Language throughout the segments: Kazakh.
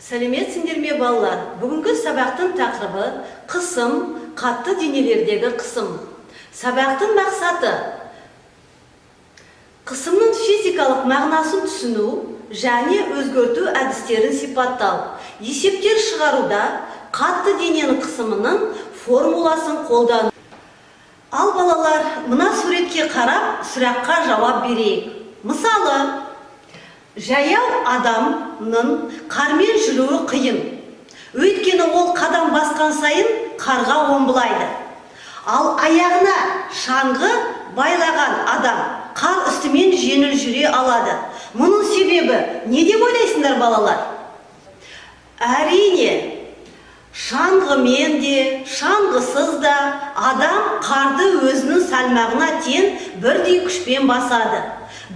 Сәлеметсіңдер ме балалар? Бүгінгі сабақтың тақырыбы қысым, қатты денелердегі қысым. Сабақтың мақсаты қысымның физикалық мағынасын түсіну және өзгерту әдістерін сипаттау. Есептер шығаруда қатты дененің қысымының формуласын қолдану. Ал балалар, мына суретке қарап сұраққа жауап берейік. Мысалы, жаяу адамның қармен жүруі қиын. Өйткені ол қадам басқан сайын қарға омбылайды. Ал аяғына шаңғы байлаған адам қар үстімен жеңіл жүре алады. Мұның себебі не деп ойлайсыңдар балалар? Әрине, шаңғымен де, шаңғысыз да адам қарды өзінің салмағына тең бірдей күшпен басады.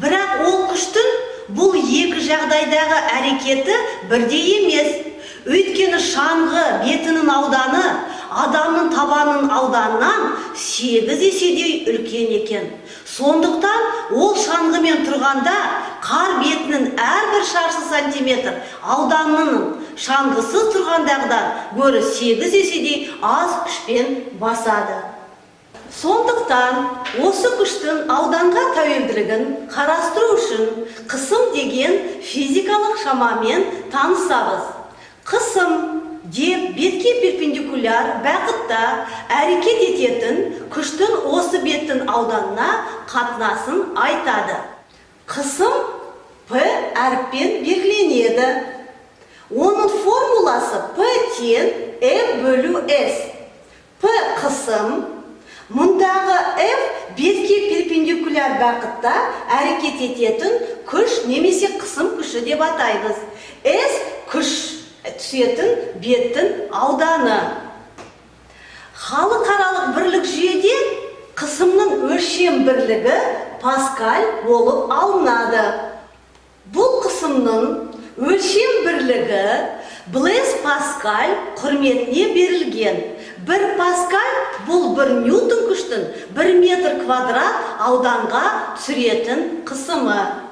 Бірақ ол күштің бұл екі жағдайдағы әрекеті бірдей емес. Өйткені шаңғы бетінің ауданы адамның табанының ауданынан 8 еседей үлкен екен. Сондықтан ол шаңғымен тұрғанда қар бетінің әрбір шаршы сантиметр ауданының шаңғысыз тұрғандағыдан гөрі 8 еседей аз күшпен басады. Сондықтан осы күштің ауданға тәуелділігін қарастыру үшін қысым деген физикалық шамамен танысамыз. Қысым деп бетке перпендикуляр бағытта әрекет ететін күштің осы беттің ауданына қатынасын айтады. Қысым P әріппен белгіленеді. Оның формуласы P тең F бөлу S. P қысым, мұндағы F бетке перпендикуляр бағытта әрекет ететін күш немесе қысым күші деп атаймыз. S күш түсетін беттің ауданы. Халықаралық бірлік жүйеде қысымның өлшем бірлігі паскаль болып алынады. Бұл қысымның өлшем бірлігі Блейз Паскаль құрметіне берілген. 1 паскаль бұл 1 ньютон күштің 1 метр квадрат ауданға түсіретін қысымы.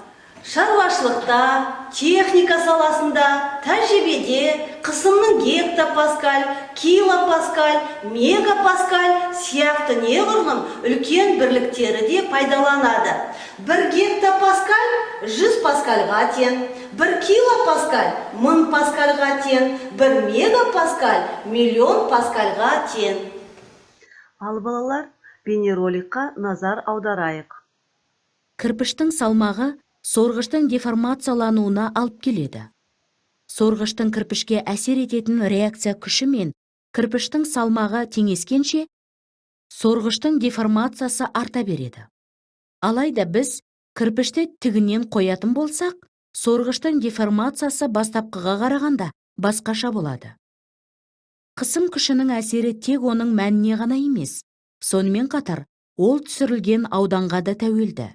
Шаруашылықта, техника саласында, тәжірибеде қысымның гектопаскаль, килопаскаль, мегапаскаль сияқты неғұрлым үлкен бірліктері де пайдаланады. 1 гектопаскаль 100 паскальға тең, 1 килопаскаль 1000 паскальға тең, 1 мегапаскаль 1.000.000 паскальға тең. Ал балалар, бейнероликқа назар аударайық. Кірпіштің салмағы сорғыштың деформациялануына алып келеді. Сорғыштың кірпішке әсер ететін реакция күші мен кірпіштің салмағы теңескенше, сорғыштың деформациясы арта береді. Алайда біз кірпішті тігінен қоятын болсақ, сорғыштың деформациясы бастапқыға қарағанда басқаша болады. Қысым күшінің әсері тек оның мәніне ғана емес, сонымен қатар ол түсірілген ауданға да тәуелді.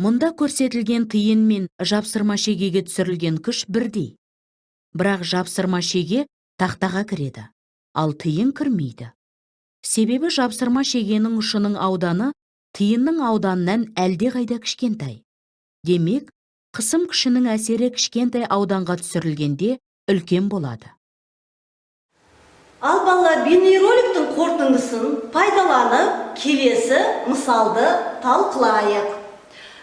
Мұнда көрсетілген тиын мен жапсырма шегеге түсірілген күш бірдей. Бірақ жапсырма шеге тақтаға кіреді, ал тиын кірмейді. Себебі жапсырма шегенің ұшының ауданы тиынның ауданынан әлде қайда кішкентай. Демек, қысым күшінің әсері кішкентай ауданға түсірілгенде үлкен болады. Ал балалар, бейнероликтің қорытындысын пайдаланып, келесі мысалды талқылайық.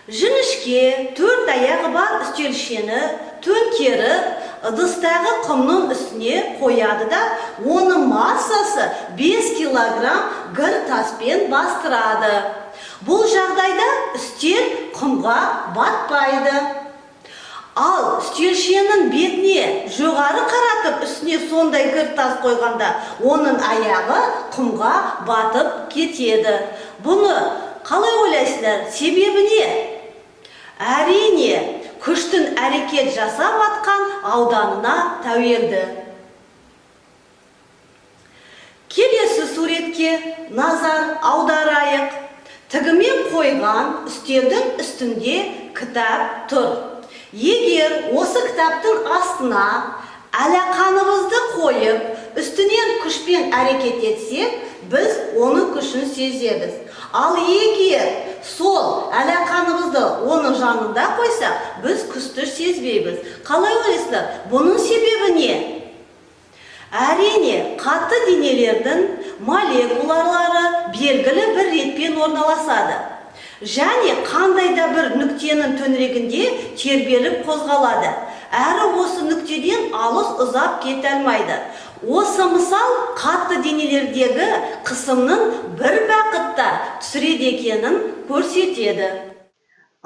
Жіңішке 4 аяғы бар үстелшені төңкеріп, ыдыстағы құмның үстіне қояды да, оның массасы 5 килограмм гір таспен бастырады. Бұл жағдайда үстел құмға батпайды. Ал үстелшенің бетіне жоғары қаратып үстіне сондай гір тас қойғанда, оның аяғы құмға батып кетеді. Бұны қалай ойлайсыздар? Себебі не? Әрине, күштің әрекет жасап атқан ауданына тәуелді. Келесі суретке назар аударайық. Тігімен қойған үстелдің үстінде кітап тұр. Егер осы кітаптың астына алақанымызды қойып, үстінен күшпен әрекет етсек, біз оны күшін сеземіз. Ал егер сол алақанымызды оның жанында қойсақ, біз күшті сезбейміз. Қалай ойлайсыздар? Бұның себебі не? Әрине, қатты денелердің молекулалары белгілі бір ретпен орналасады. Және қандайда бір нүктенің төңірегінде тербеліп қозғалады. Әрі осы нүктеден алыс ұзап кете алмайды. Осы мысал қатты денелердегі қысымның бір уақытта түсіреді екенін көрсетеді.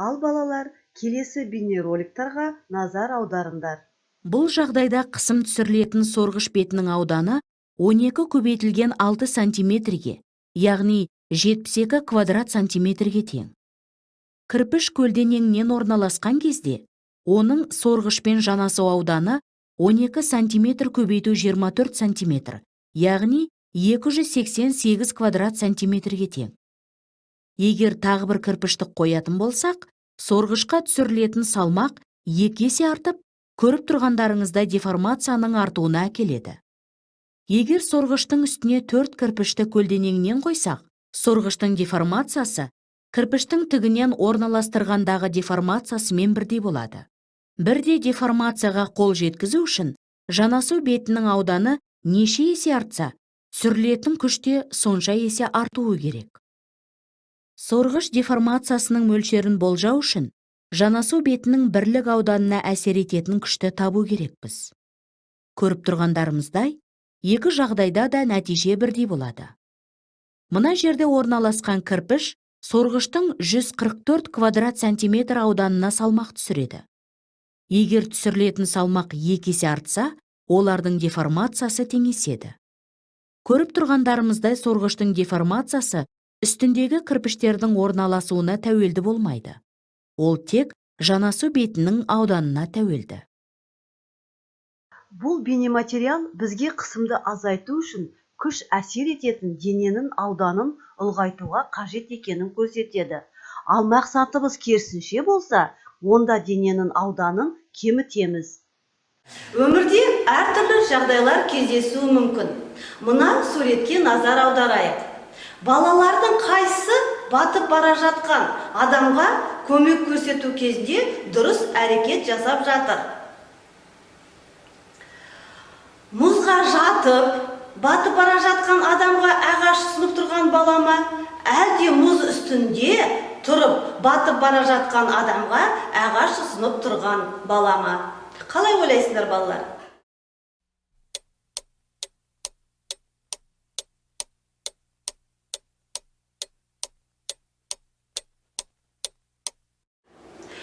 Ал балалар, келесі бейнероликтарға назар аударыңдар. Бұл жағдайда қысым түсірілетін сорғыш бетінің ауданы 12 көбейтілген 6 сантиметрге, яғни 72 квадрат сантиметрге тең. Кірпіш көлденеңінен орналасқан кезде, оның сорғышпен жанасу ауданы 12 сантиметр көбейту 24 сантиметр, яғни 288 квадрат сантиметрге тең. Егер тағы бір кірпішті қоятын болсақ, сорғышқа түсірілетін салмақ 2 есе артып, көріп тұрғандарыңызда деформацияның артуына әкеледі. Егер сорғыштың үстіне 4 кірпішті көлденеңінен қойсақ, сорғыштың деформациясы кірпіштің тігінен орналастырғандағы деформациясымен бірдей болады. Бірде деформацияға қол жеткізу үшін жанасу бетінің ауданы неше есе артса, түсірілетін күште сонша есе артуы керек. Сорғыш деформациясының мөлшерін болжау үшін жанасу бетінің бірлік ауданына әсер ететін күшті табу керекпіз. Көріп тұрғандарымыздай, екі жағдайда да нәтиже бірдей болады. Мына жерде орналасқан кірпіш сорғыштың 144 квадрат сантиметр ауданына салмақ түсіреді. Егер түсірілетін салмақ 2 есе артса, олардың деформациясы теңеседі. Көріп тұрғандарымыздай сорғыштың деформациясы үстіндегі кірпіштердің орналасуына тәуелді болмайды. Ол тек жанасу бетінің ауданына тәуелді. Бұл бейнематериал бізге қысымды азайту үшін күш әсер ететін дененің ауданын ұлғайтуға қажет екенін көрсетеді. Ал мақсатымыз керісінше болса, онда дененің ауданын кемітеміз. Өмірде әртүрлі жағдайлар кездесуі мүмкін. Мына суретке назар аударайық. Балалардың қайсысы батып бара жатқан адамға көмек көрсету кезінде дұрыс әрекет жасап жатыр? Мұзға жатып, батып бара жатқан адамға ағаш ұсынып тұрған бала ма? Әлде мұз үстінде тұрып, батып бара жатқан адамға ағаш ұсынып тұрған бала ма? Қалай ойлайсыздар, балалар?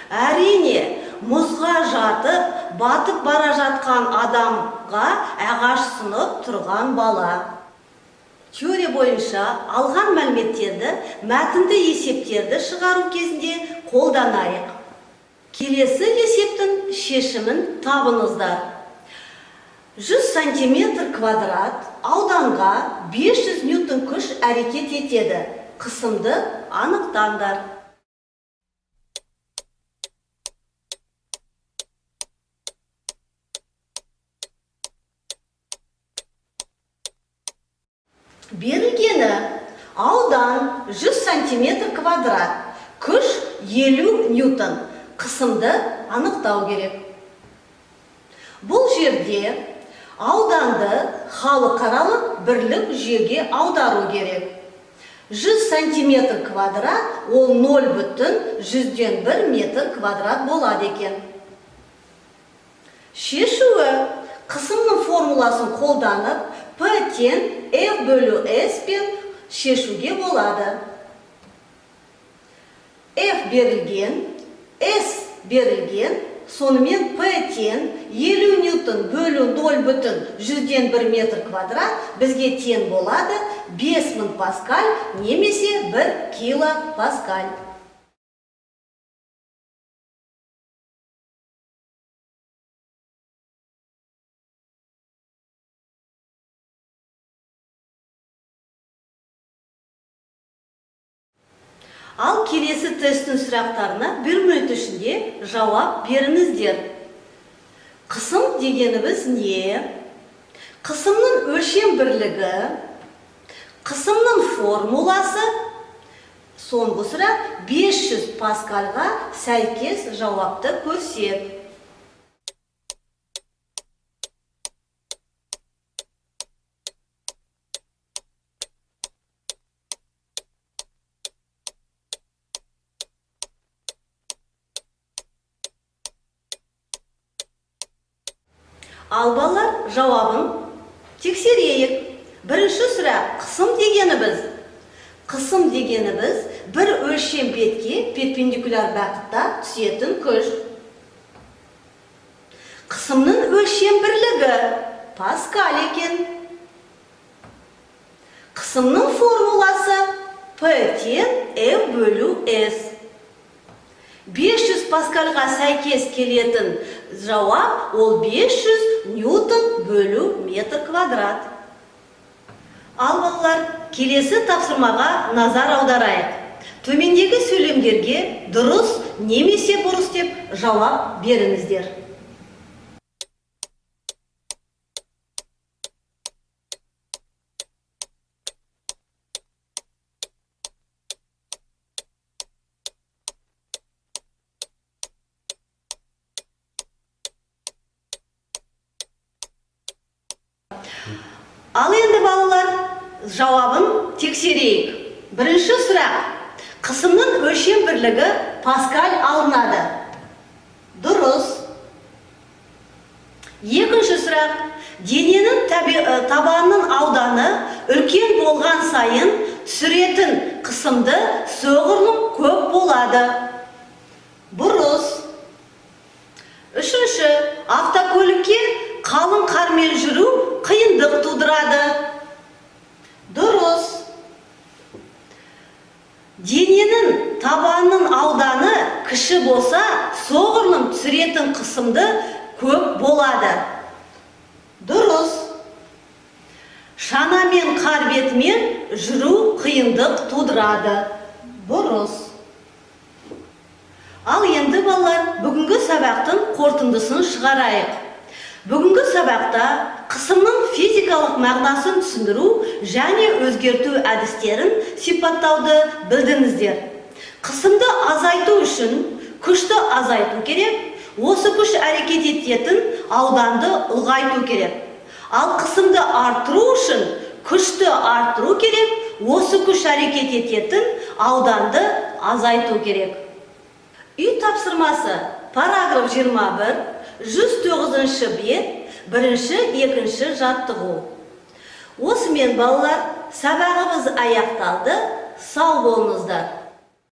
Әрине, мұзға жатып, батып бара жатқан адамға ағаш ұсынып тұрған бала. Теория бойынша алған мәліметтерді, мәтінді есептерді шығару кезінде қолданайық. Келесі есептің шешімін табыңыздар. 100 сантиметр квадрат ауданға 500 ньютон күш әрекет етеді. Қысымды анықтаңдар. Берілгені аудан 100 сантиметр квадрат, күш 50 ньютон. Қысымды анықтау керек. Бұл жерде ауданды халықаралық бірлік жүйеге аудару керек. 100 сантиметр квадрат ол 0,1 метр квадрат болады екен. Шешуі қысымның формуласын қолданып, P тең F бөлу S пен шешуге болады. F берілген, S берілген, сонымен P тең 50 ньютон бөлу 0,1 метр квадрат бізге тең болады 5000 паскаль немесе 1 килопаскаль. Ал келесі тесттің сұрақтарына 1 минут ішінде жауап беріңіздер. Қысым дегеніміз не? Қысымның өлшем бірлігі, Қысымның формуласы соңғы сұрақ 500 паскальға сәйкес жауапты көрсет. Ал балалар, жауабын тексерейік. Бірінші сұрақ, қысым дегеніміз бір өлшем бетке перпендикуляр бағытта түсетін күш. Қысымның өлшем бірлігі паскаль екен. Қысымның формуласы P тең F бөлу S. 500 паскальға сәйкес келетін жауап ол 500 ньютон бөлу метр квадрат. Ал балалар, келесі тапсырмаға назар аударайық. Төмендегі сөйлемдерге дұрыс немесе бұрыс деп жауап беріңіздер. Ал енді балалар, жауабын тексерейік. Бірінші сұрақ, қысымның өлшем бірлігі паскаль алынады. Дұрыс. Екінші сұрақ, дененің табанының ауданы үлкен болған сайын түсіретін қысымды соғұрлым көп болады. Бұрыс. Үшінші, автокөлікке қалың қармен жүру қиындық тудырады. Дұрыс. Дененің табанының ауданы кіші болса, соғұрлым түсіретін қысымды көп болады. Дұрыс. Шанамен қар бетімен жүру қиындық тудырады. Бұрыс. Ал енді балалар, бүгінгі сабақтың қорытындысын шығарайық. Бүгінгі сабақта қысымның физикалық мағынасын түсіндіру және өзгерту әдістерін сипаттауды білдіңіздер. Қысымды азайту үшін күшті азайту керек, осы күш әрекет ететін ауданды ұлғайту керек. Ал қысымды арттыру үшін күшті арттыру керек, осы күш әрекет ететін ауданды азайту керек. Үй тапсырмасы параграф 21, 109-шы бет, 1-2 жаттығу. Осымен балалар, сабағымыз аяқталды. Сау болыңыздар.